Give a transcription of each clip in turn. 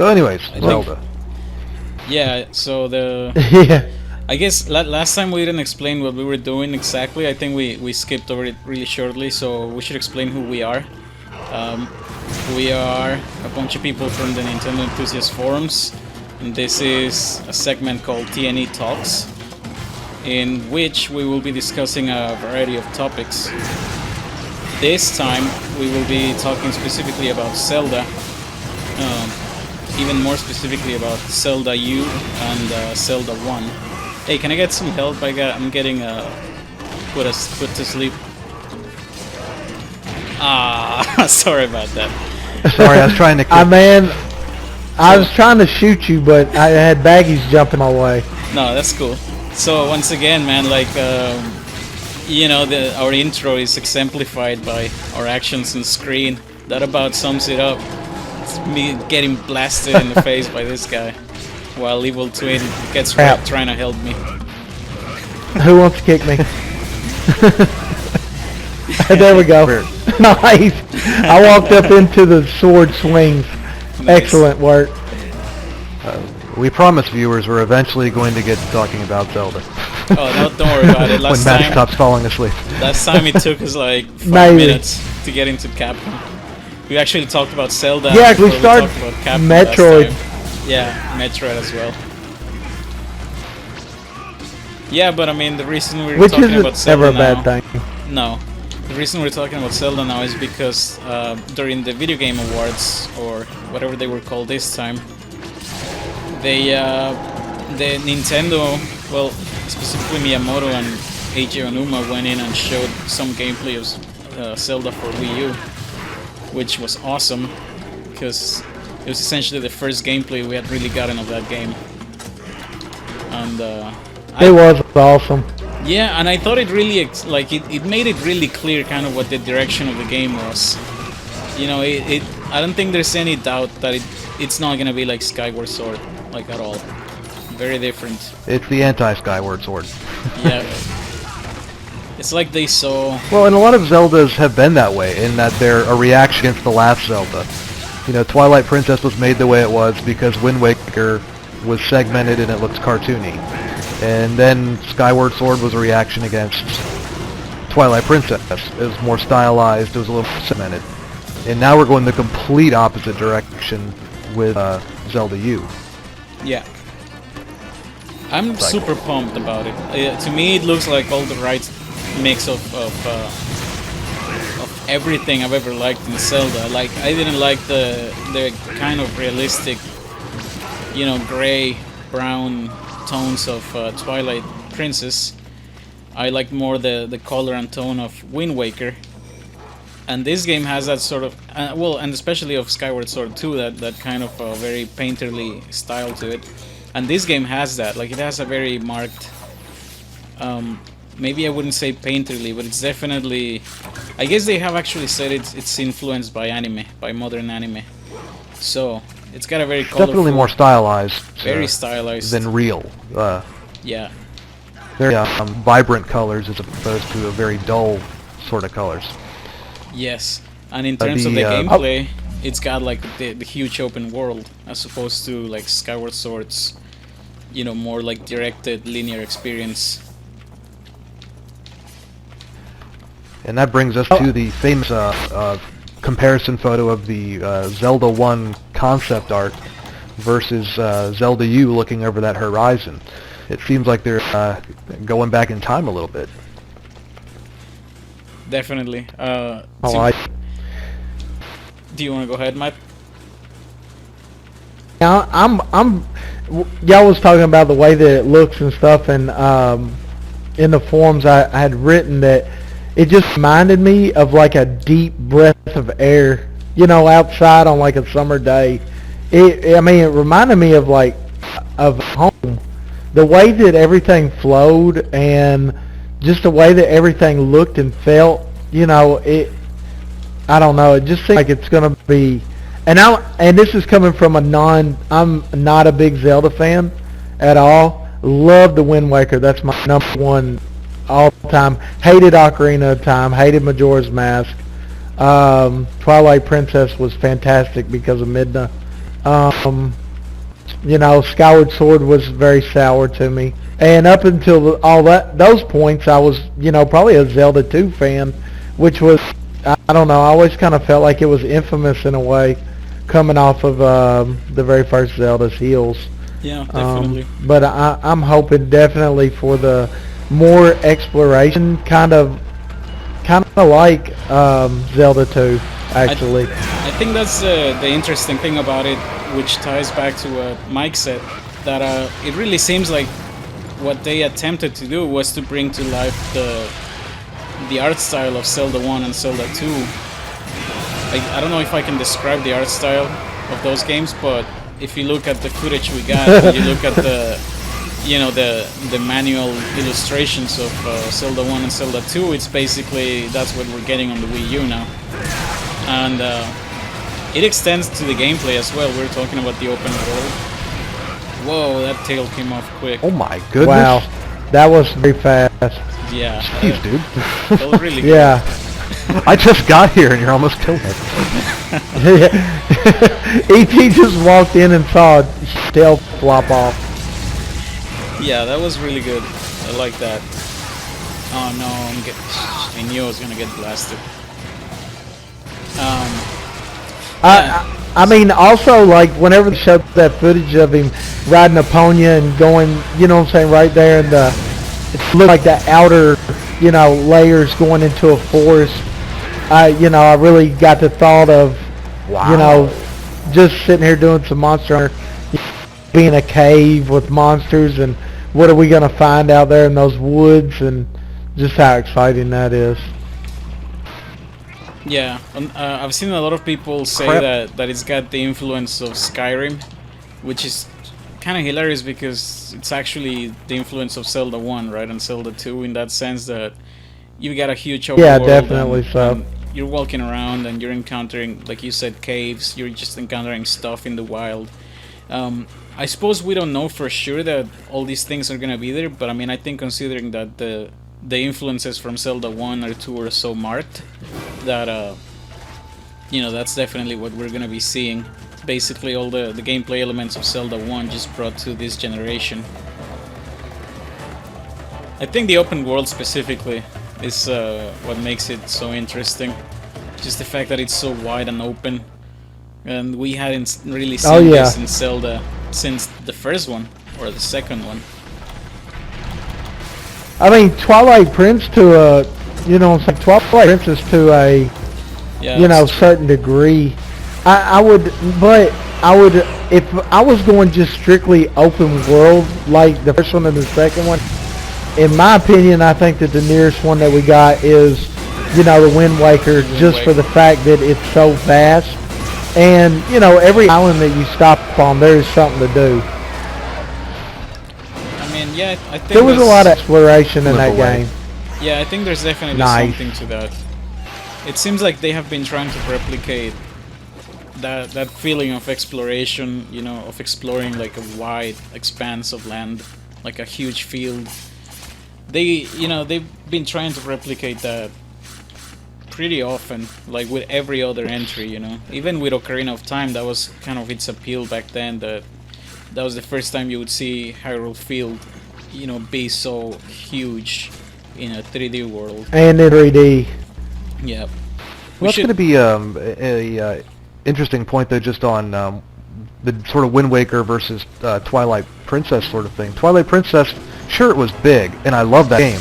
So anyways, I Zelda. Yeah, so Yeah. I guess last time we didn't explain what we were doing exactly. I think we skipped over it really shortly, so we should explain who we are. Um, we are a bunch of people from the Nintendo Enthusiast Forums, and this is a segment called TNE Talks, in which we will be discussing a variety of topics. This time we will be talking specifically about Zelda, even more specifically about Zelda U and Zelda 1. Hey, can I get some help? I'm getting put to sleep. Ah, sorry about that. Sorry, I was trying to. I was trying to shoot you, but I had baggies jumping my way. No, that's cool. So once again, man, like our intro is exemplified by our actions on screen. That about sums it up. It's me getting blasted in the face by this guy, while Evil Twin gets wrecked trying to help me. Who wants to kick me? There we go. Nice. I walked up into the sword swings. Nice. Excellent work. We promise viewers we're eventually going to get to talking about Zelda. Oh, don't worry about it. When Matt stops falling asleep. Last time it took us like 5 minutes to get into Capcom. We actually talked about Zelda. Yeah, we started Metroid. Yeah, Metroid as well. Yeah, but I mean, the reason we're talking about Zelda now... Which is never a bad thing. No. The reason we're talking about Zelda now is because during the Video Game Awards, or whatever they were called this time, the Nintendo, well, specifically Miyamoto and Eiji Onuma went in and showed some gameplay of Zelda for Wii U, which was awesome, because it was essentially the first gameplay we had really gotten of that game. And it was awesome. Yeah, and I thought it really it made it really clear kind of what the direction of the game was. You know, I don't think there's any doubt that it's not gonna be like Skyward Sword, like at all. Very different. It's the anti-Skyward Sword. Yeah. It's like they saw... Well, and a lot of Zeldas have been that way, in that they're a reaction against the last Zelda. You know, Twilight Princess was made the way it was because Wind Waker was segmented and it looks cartoony. And then Skyward Sword was a reaction against Twilight Princess. It was more stylized, it was a little more segmented. And now we're going the complete opposite direction with Zelda U. Yeah. I'm super pumped about it. To me, it looks like all the right mix of everything I've ever liked in Zelda. Like, I didn't like the kind of realistic, you know, gray, brown tones of Twilight Princess. I liked more the color and tone of Wind Waker. And this game has that sort of, well, and especially of Skyward Sword 2, that kind of very painterly style to it. And this game has that, like it has a very marked, maybe I wouldn't say painterly, but it's definitely, I guess they have actually said it's influenced by anime, by modern anime. So, it's got a very colorful... Definitely more stylized. Very stylized. Than real. Yeah. Very vibrant colors as opposed to a very dull sort of colors. Yes, and in terms of the gameplay, it's got like the huge open world, as opposed to like Skyward Sword's, you know, more like directed linear experience. And that brings us to the famous comparison photo of the Zelda 1 concept art versus Zelda U looking over that horizon. It seems like they're going back in time a little bit. Definitely. Do you want to go ahead, Matt? Yeah, y'all was talking about the way that it looks and stuff, and in the forums I had written that it just reminded me of like a deep breath of air, you know, outside on like a summer day. I mean, it reminded me of like of home. The way that everything flowed and just the way that everything looked and felt, you know, I don't know, it just seems like it's gonna be, and this is coming from I'm not a big Zelda fan at all. Love the Wind Waker, that's my number one all time. Hated Ocarina of Time, hated Majora's Mask. Twilight Princess was fantastic because of Midna. Skyward Sword was very sour to me. And up until those points, I was, probably a Zelda 2 fan, which was, I don't know, I always kind of felt like it was infamous in a way, coming off of the very first Zelda's heels. Yeah, definitely. But I'm hoping definitely for the more exploration, kind of like Zelda 2, actually. I think that's the interesting thing about it, which ties back to what Mike said, that it really seems like what they attempted to do was to bring to life the art style of Zelda 1 and Zelda 2. I don't know if I can describe the art style of those games, but if you look at the footage we got, and you look at the manual illustrations of Zelda 1 and Zelda 2, it's basically, that's what we're getting on the Wii U now. And it extends to the gameplay as well. We're talking about the open world. Whoa, that tail came off quick. Oh my goodness. Wow, that was very fast. Yeah. Jeez, dude. That was really good. Yeah. I just got here and you're almost killed me. E.T. just walked in and saw a tail flop off. Yeah, that was really good. I like that. Oh no, I knew I was gonna get blasted. I mean, also, like, whenever they showed that footage of him riding a pony and going, right there in it looked like the outer, layers going into a forest. I really got the thought of, just sitting here doing some Monster Hunter, being a cave with monsters, and what are we going to find out there in those woods, and just how exciting that is. Yeah, I've seen a lot of people say that it's got the influence of Skyrim, which is kind of hilarious because it's actually the influence of Zelda 1, right, and Zelda 2 in that sense that you got a huge overworld. Yeah, definitely so. And you're walking around and you're encountering, like you said, caves. You're just encountering stuff in the wild. I suppose we don't know for sure that all these things are gonna be there, but I mean, I think considering that the influences from Zelda 1 or 2 are so marked, that that's definitely what we're gonna be seeing. Basically all the gameplay elements of Zelda 1 just brought to this generation. I think the open world specifically is what makes it so interesting. Just the fact that it's so wide and open, and we hadn't really seen this in Zelda since the first one or the second one. I mean, Twilight Princess to a certain degree. I would, if I was going just strictly open world like the first one and the second one, in my opinion, I think that the nearest one that we got is, the Wind Waker, for the fact that it's so vast, and every island that you stop on, there's something to do. Yeah, I think there was a lot of exploration in that game. Yeah, I think there's definitely something to that. It seems like they have been trying to replicate that feeling of exploration, of exploring like a wide expanse of land, like a huge field. They've been trying to replicate that pretty often, like with every other entry, Even with Ocarina of Time, that was kind of its appeal back then, that was the first time you would see Hyrule Field be so huge in a 3D world. And in 3D. Yeah. Well, that's going to be a interesting point, though, just on the sort of Wind Waker versus Twilight Princess sort of thing. Twilight Princess, sure, it was big, and I love that game.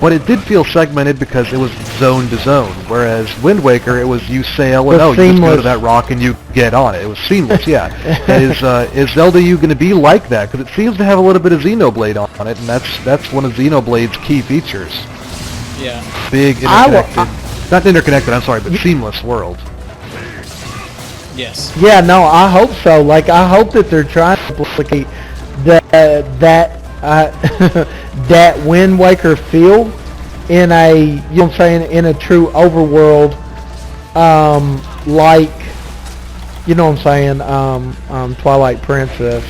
But it did feel segmented because it was zone to zone, whereas Wind Waker, it was you sail and you just go to that rock and you get on it. It was seamless, yeah. Is Zelda U going to be like that? Because it seems to have a little bit of Xenoblade on it, and that's one of Xenoblade's key features. Yeah. Big interconnected, not interconnected, I'm sorry, but seamless world. Yes. Yeah, no, I hope so. Like, I hope that they're trying to replicate that Wind Waker feel in a, in a true overworld, like, Twilight Princess.